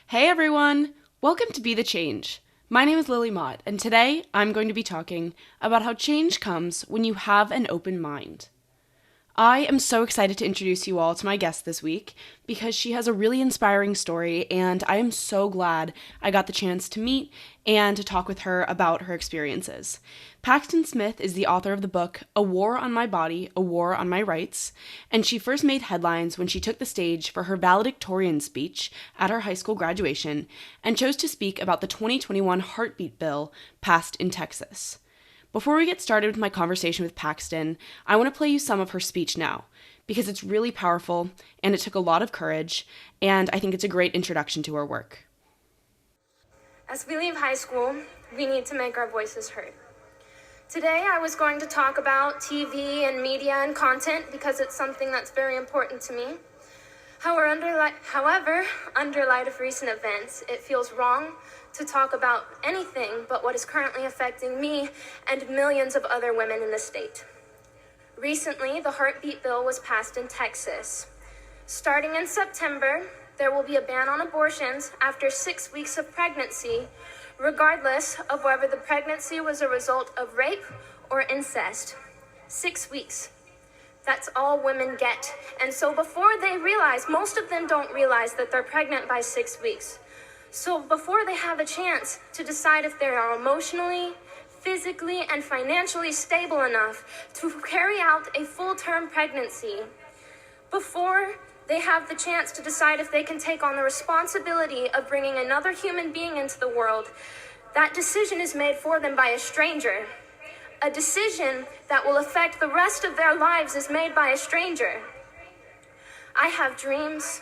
Hey everyone! Welcome to Be the Change. My name is Lily Mott, and today I'm going to be talking about how change comes when you have an open mind. I am so excited to introduce you all to my guest this week because she has a really inspiring story, and I am so glad I got the chance to meet and to talk with her about her experiences. Paxton Smith is the author of the book A War on My Body, A War on My Rights, and she first made headlines when she took the stage for her valedictorian speech at her high school graduation and chose to speak about the 2021 heartbeat bill passed in Texas. Before we get started with my conversation with Paxton, I want to play you some of her speech now, because it's really powerful, and it took a lot of courage, and I think it's a great introduction to her work. As we leave high school, we need to make our voices heard. Today, I was going to talk about TV and media and content because it's something that's very important to me. However, under light of recent events, it feels wrong to talk about anything but what is currently affecting me and millions of other women in the state. Recently, the heartbeat bill was passed in Texas. Starting in September, there will be a ban on abortions after 6 weeks of pregnancy, regardless of whether the pregnancy was a result of rape or incest. 6 weeks. That's all women get. And so before they realize, most of them don't realize that they're pregnant by 6 weeks. So before they have a chance to decide if they are emotionally, physically, and financially stable enough to carry out a full-term pregnancy, before they have the chance to decide if they can take on the responsibility of bringing another human being into the world, that decision is made for them by a stranger. A decision that will affect the rest of their lives is made by a stranger. I have dreams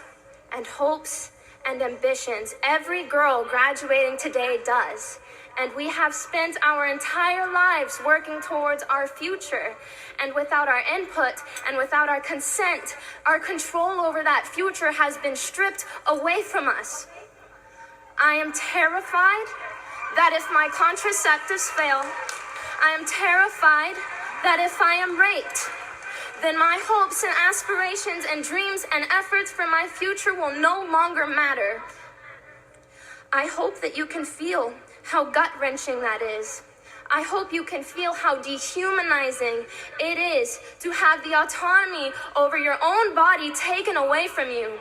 and hopes and ambitions. Every girl graduating today does. And we have spent our entire lives working towards our future. And without our input and without our consent, our control over that future has been stripped away from us. I am terrified that if my contraceptives fail, I am terrified that if I am raped, then my hopes and aspirations and dreams and efforts for my future will no longer matter. I hope that you can feel how gut-wrenching that is. I hope you can feel how dehumanizing it is to have the autonomy over your own body taken away from you.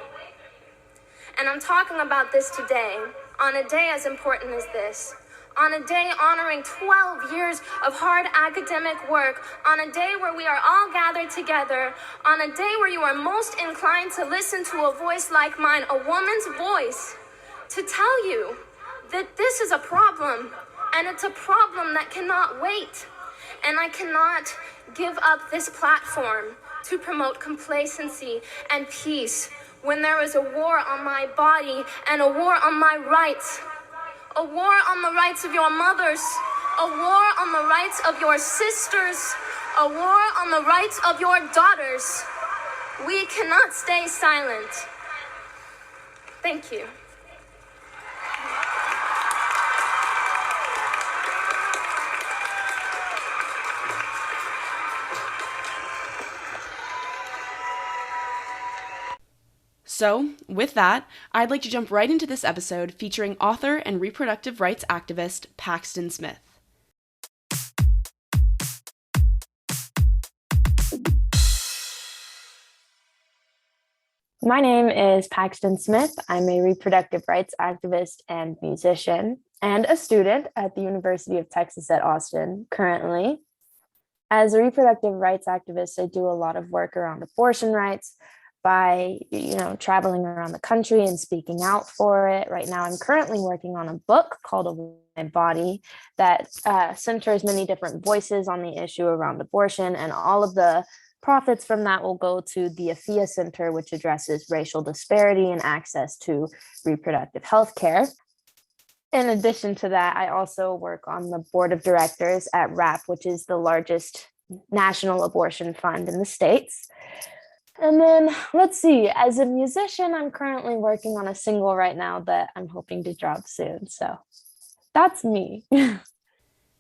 And I'm talking about this today, on a day as important as this. On a day honoring 12 years of hard academic work, on a day where we are all gathered together, on a day where you are most inclined to listen to a voice like mine, a woman's voice, to tell you that this is a problem, and it's a problem that cannot wait. And I cannot give up this platform to promote complacency and peace when there is a war on my body and a war on my rights. A war on the rights of your mothers, a war on the rights of your sisters, a war on the rights of your daughters. We cannot stay silent. Thank you. So, with that, I'd like to jump right into this episode featuring author and reproductive rights activist Paxton Smith. My name is Paxton Smith. I'm a reproductive rights activist and musician, and a student at the University of Texas at Austin currently. As a reproductive rights activist, I do a lot of work around abortion rights by traveling around the country and speaking out for it. Right now, I'm currently working on a book called A War on My Body that centers many different voices on the issue around abortion, and all of the profits from that will go to the AFIA Center, which addresses racial disparity and access to reproductive health care. In addition to that, I also work on the board of directors at RAP, which is the largest national abortion fund in the States. And then let's see, as a musician, I'm currently working on a single right now that I'm hoping to drop soon. So that's me.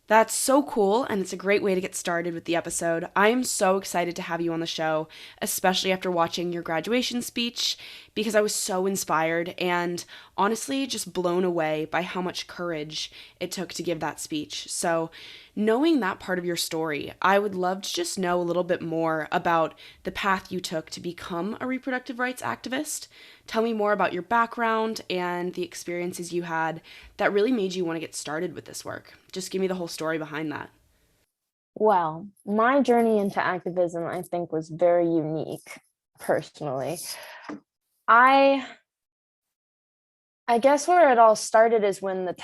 That's so cool, and it's a great way to get started with the episode. I am so excited to have you on the show, especially after watching your graduation speech, because I was so inspired and honestly just blown away by how much courage it took to give that speech. So, knowing that part of your story, I would love to just know a little bit more about the path you took to become a reproductive rights activist. Tell me more about your background and the experiences you had that really made you want to get started with this work. Just give me the whole story behind that. Well, my journey into activism, I think, was very unique personally. I I guess where it all started is when the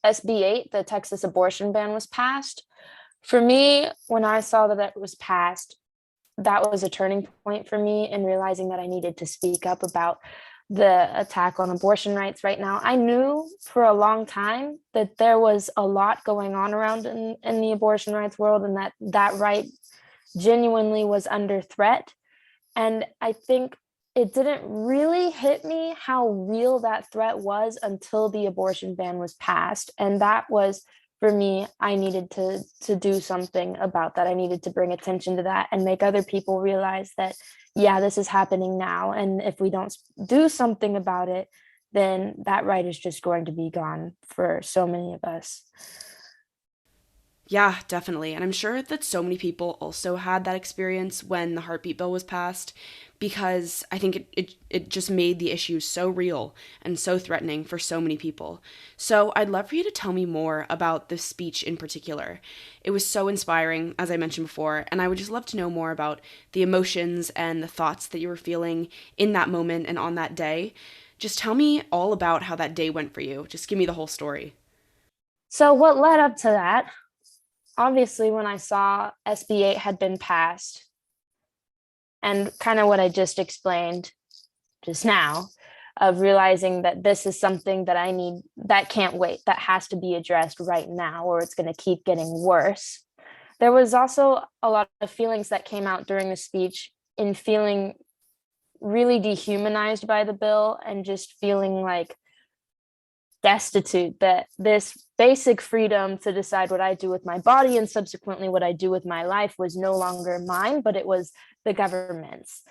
SB 8, the Texas abortion ban was passed. For me, when I saw that it was passed, that was a turning point for me in realizing that I needed to speak up about the attack on abortion rights right now. I knew for a long time that there was a lot going on around in the abortion rights world, and that right genuinely was under threat. And I think it didn't really hit me how real that threat was until the abortion ban was passed. And that was, for me, I needed to do something about that. I needed to bring attention to that and make other people realize that, yeah, this is happening now. And if we don't do something about it, then that right is just going to be gone for so many of us. Yeah, definitely. And I'm sure that so many people also had that experience when the heartbeat bill was passed because I think it just made the issue so real and so threatening for so many people. So I'd love for you to tell me more about the speech in particular. It was so inspiring, as I mentioned before, and I would just love to know more about the emotions and the thoughts that you were feeling in that moment and on that day. Just tell me all about how that day went for you. Just give me the whole story. So, what led up to that? Obviously, when I saw SB 8 had been passed, and kind of what I just explained just now, of realizing that this is something that I need, that can't wait, that has to be addressed right now, or it's going to keep getting worse. There was also a lot of feelings that came out during the speech in feeling really dehumanized by the bill and just feeling like destitute, that this basic freedom to decide what I do with my body and subsequently what I do with my life was no longer mine, but it was the government's.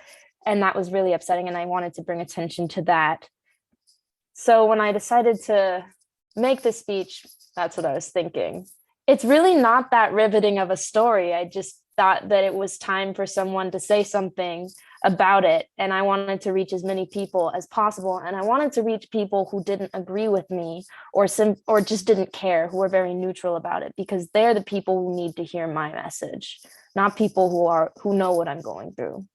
And that was really upsetting. And I wanted to bring attention to that. So when I decided to make the speech, that's what I was thinking. It's really not that riveting of a story. I just thought that it was time for someone to say something about it. And I wanted to reach as many people as possible. And I wanted to reach people who didn't agree with me or just didn't care, who were very neutral about it, because they're the people who need to hear my message, not people who know what I'm going through.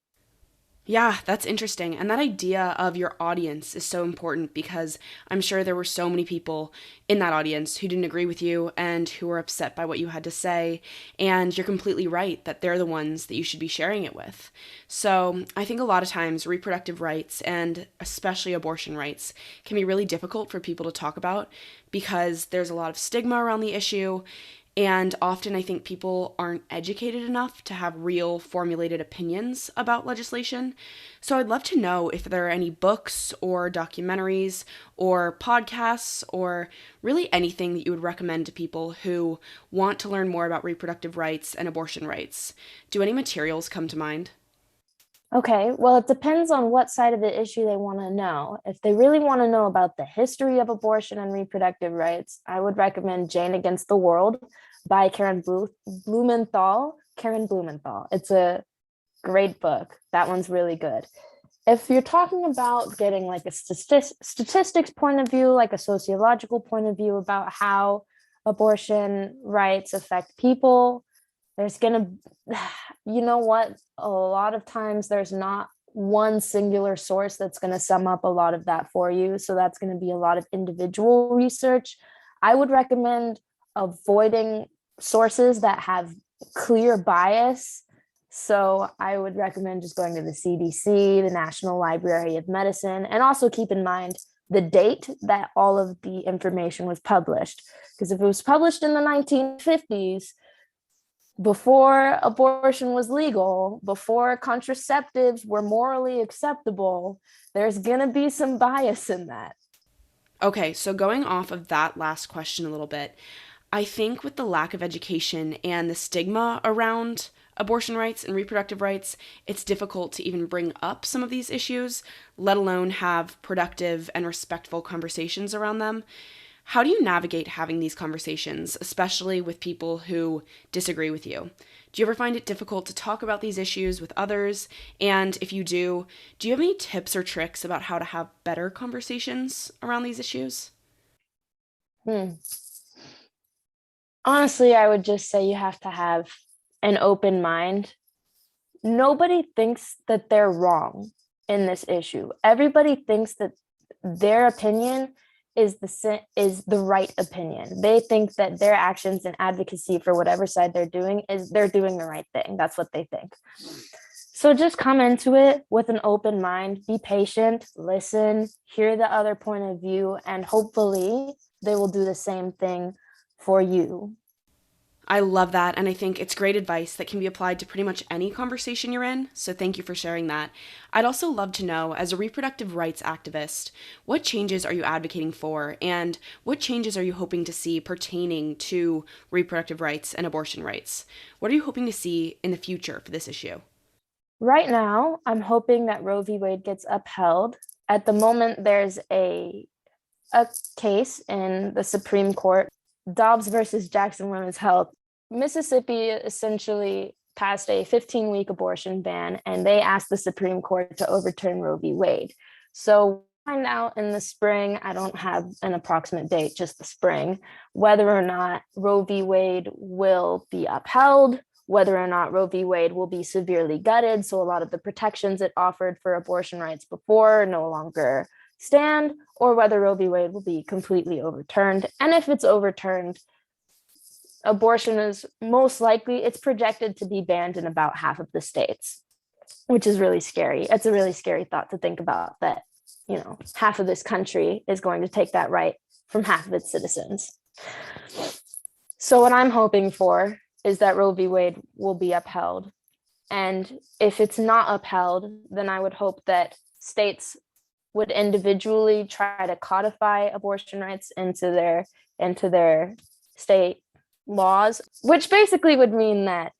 Yeah, that's interesting. And that idea of your audience is so important because I'm sure there were so many people in that audience who didn't agree with you and who were upset by what you had to say. And you're completely right that they're the ones that you should be sharing it with. So I think a lot of times reproductive rights and especially abortion rights can be really difficult for people to talk about because there's a lot of stigma around the issue. And often I think people aren't educated enough to have real formulated opinions about legislation. So I'd love to know if there are any books or documentaries or podcasts or really anything that you would recommend to people who want to learn more about reproductive rights and abortion rights. Do any materials come to mind? Okay, well, it depends on what side of the issue they want to know. If they really want to know about the history of abortion and reproductive rights, I would recommend Jane Against the World by Blumenthal. Karen Blumenthal. It's a great book. That one's really good. If you're talking about getting like a statistics point of view, like a sociological point of view about how abortion rights affect people, there's gonna, you know what, a lot of times there's not one singular source that's going to sum up a lot of that for you, so that's going to be a lot of individual research. I would recommend avoiding sources that have clear bias, so I would recommend just going to the CDC, the National Library of Medicine, and also keep in mind the date that all of the information was published, because if it was published in the 1950s, before abortion was legal, before contraceptives were morally acceptable, there's going to be some bias in that. Okay, so going off of that last question a little bit, I think with the lack of education and the stigma around abortion rights and reproductive rights, it's difficult to even bring up some of these issues, let alone have productive and respectful conversations around them. How do you navigate having these conversations, especially with people who disagree with you? Do you ever find it difficult to talk about these issues with others? And if you do you have any tips or tricks about how to have better conversations around these issues? Hmm. Honestly, I would just say you have to have an open mind. Nobody thinks that they're wrong in this issue. Everybody thinks that their opinion is the right opinion. They think that their actions and advocacy for whatever side they're doing the right thing. That's what they think. So just come into it with an open mind, be patient, listen, hear the other point of view, and hopefully they will do the same thing for you. I love that, and I think it's great advice that can be applied to pretty much any conversation you're in, so thank you for sharing that. I'd also love to know, as a reproductive rights activist, what changes are you advocating for, and what changes are you hoping to see pertaining to reproductive rights and abortion rights? What are you hoping to see in the future for this issue? Right now, I'm hoping that Roe v. Wade gets upheld. At the moment, there's a case in the Supreme Court, Dobbs versus Jackson Women's Health. Mississippi essentially passed a 15-week abortion ban, and they asked the Supreme Court to overturn Roe v. Wade. So find out in the spring, I don't have an approximate date, just the spring, whether or not Roe v. Wade will be upheld, whether or not Roe v. Wade will be severely gutted. So a lot of the protections it offered for abortion rights before no longer stand, or whether Roe v. Wade will be completely overturned. And if it's overturned, abortion is most likely, it's projected to be banned in about half of the states, which is really scary. It's a really scary thought to think about, that, half of this country is going to take that right from half of its citizens. So what I'm hoping for is that Roe v. Wade will be upheld. And if it's not upheld, then I would hope that states would individually try to codify abortion rights into their state laws, which basically would mean that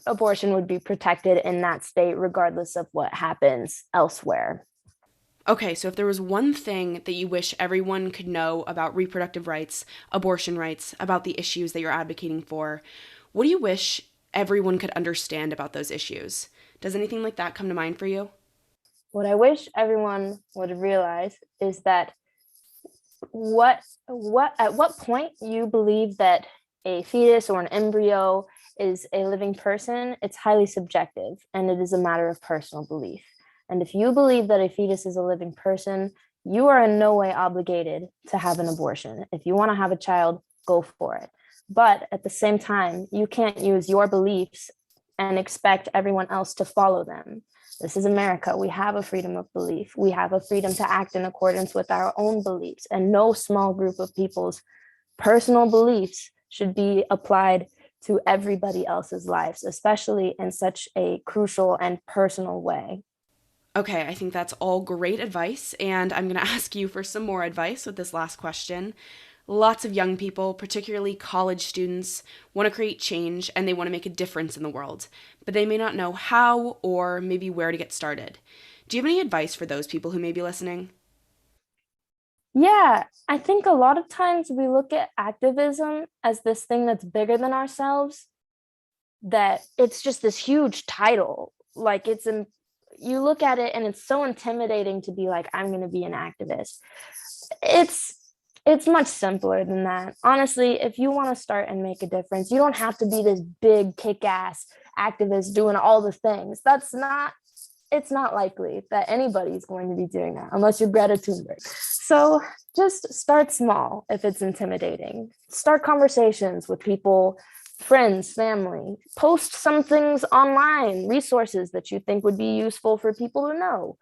abortion would be protected in that state regardless of what happens elsewhere. Okay, so if there was one thing that you wish everyone could know about reproductive rights, abortion rights, about the issues that you're advocating for, what do you wish everyone could understand about those issues? Does anything like that come to mind for you? What I wish everyone would realize is that at what point you believe that a fetus or an embryo is a living person, it's highly subjective, and it is a matter of personal belief. And if you believe that a fetus is a living person, you are in no way obligated to have an abortion. If you want to have a child, go for it. But at the same time, you can't use your beliefs and expect everyone else to follow them. This is America. We have a freedom of belief. We have a freedom to act in accordance with our own beliefs, and no small group of people's personal beliefs should be applied to everybody else's lives, especially in such a crucial and personal way. Okay, I think that's all great advice, and I'm going to ask you for some more advice with this last question. Lots of young people, particularly college students, want to create change and they want to make a difference in the world, but they may not know how or maybe where to get started. Do you have any advice for those people who may be listening? Yeah, I think a lot of times we look at activism as this thing that's bigger than ourselves, that it's just this huge title. Like you look at it and it's so intimidating to be like, I'm going to be an activist. It's it's much simpler than that. Honestly, if you want to start and make a difference, you don't have to be this big kick-ass activist doing all the things. It's not likely that anybody's going to be doing that unless you're Greta Thunberg. So just start small if it's intimidating. Start conversations with people, friends, family. Post some things online, resources that you think would be useful for people to know.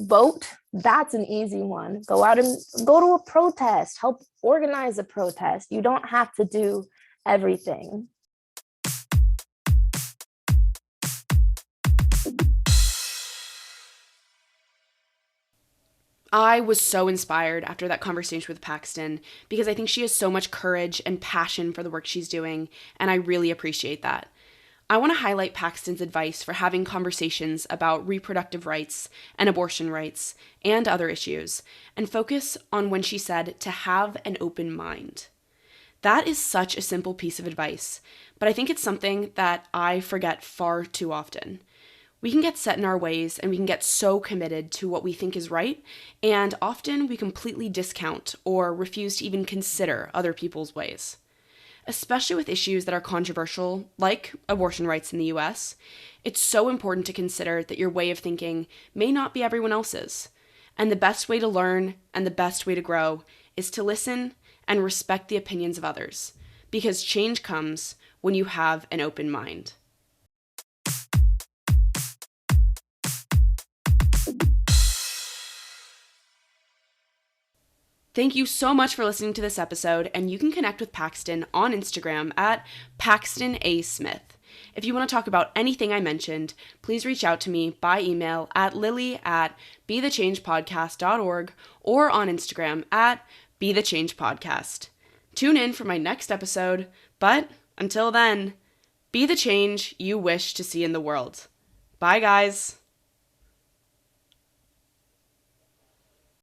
Vote, that's an easy one. Go out and go to a protest, help organize a protest. You don't have to do everything. I was so inspired after that conversation with Paxton because I think she has so much courage and passion for the work she's doing, and I really appreciate that. I want to highlight Paxton's advice for having conversations about reproductive rights and abortion rights and other issues, and focus on when she said to have an open mind. That is such a simple piece of advice, but I think it's something that I forget far too often. We can get set in our ways and we can get so committed to what we think is right, and often we completely discount or refuse to even consider other people's ways. Especially with issues that are controversial, like abortion rights in the US, it's so important to consider that your way of thinking may not be everyone else's. And the best way to learn and the best way to grow is to listen and respect the opinions of others, because change comes when you have an open mind. Thank you so much for listening to this episode, and you can connect with Paxton on Instagram at Paxton A. Smith. If you want to talk about anything I mentioned, please reach out to me by email at lily@bethechangepodcast.org or on Instagram at bethechangepodcast. Tune in for my next episode, but until then, be the change you wish to see in the world. Bye, guys.